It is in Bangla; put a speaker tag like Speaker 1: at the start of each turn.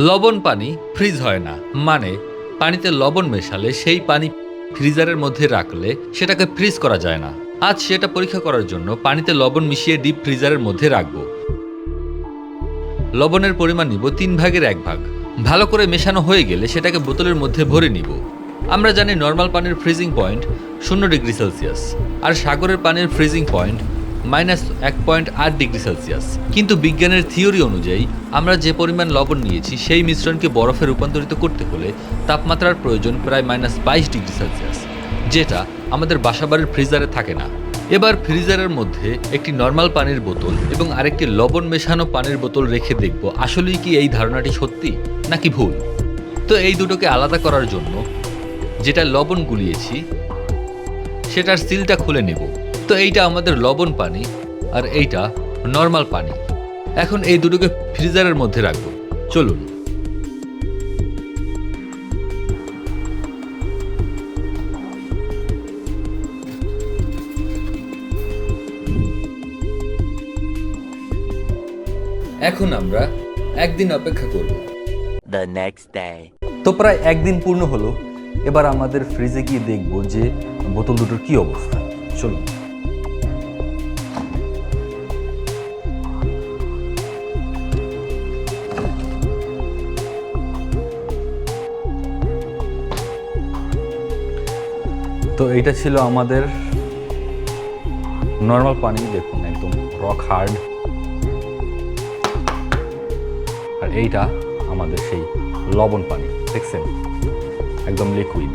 Speaker 1: লবণ পানি ফ্রিজ হয় না, মানে পানিতে লবণ মেশালে সেই পানি ফ্রিজারের মধ্যে রাখলে সেটাকে ফ্রিজ করা যায় না। আজ সেটা পরীক্ষা করার জন্য পানিতে লবণ মিশিয়ে ডিপ ফ্রিজারের মধ্যে রাখবো। লবণের পরিমাণ নিব 1/3 ভাগ। ভালো করে মেশানো হয়ে গেলে সেটাকে বোতলের মধ্যে ভরে নিব। আমরা জানি নর্মাল পানির ফ্রিজিং পয়েন্ট 0°C, আর সাগরের পানির ফ্রিজিং পয়েন্ট -1.8°C। কিন্তু বিজ্ঞানের থিওরি অনুযায়ী আমরা যে পরিমাণ লবণ নিয়েছি সেই মিশ্রণকে বরফে রূপান্তরিত করতে হলে তাপমাত্রার প্রয়োজন প্রায় -22°C, যেটা আমাদের বাসাবাড়ির ফ্রিজারে থাকে না। এবার ফ্রিজারের মধ্যে একটি নর্মাল পানির বোতল এবং আরেকটি লবণ মেশানো পানির বোতল রেখে দেখব আসলেই কি এই ধারণাটি সত্যি নাকি ভুল। তো এই দুটোকে আলাদা করার জন্য যেটা লবণ গুলিয়েছি সেটার সিলটা খুলে নেব। তো এইটা আমাদের লবণ পানি আর এইটা নর্মাল পানি। এখন এই দুটোকে ফ্রিজারের মধ্যে রাখবো। চলুন। এখন আমরা একদিন অপেক্ষা করব।
Speaker 2: The next day.
Speaker 3: তো প্রায় একদিন পূর্ণ হলো। এবার আমাদের ফ্রিজে গিয়ে দেখব যে বোতল দুটোর কি অবস্থা। চলুন। তো এইটা ছিল আমাদের নর্মাল পানি, দেখুন একদম রক হার্ড। আর এইটা আমাদের সেই লবণ পানি, দেখছেন একদম লিকুইড।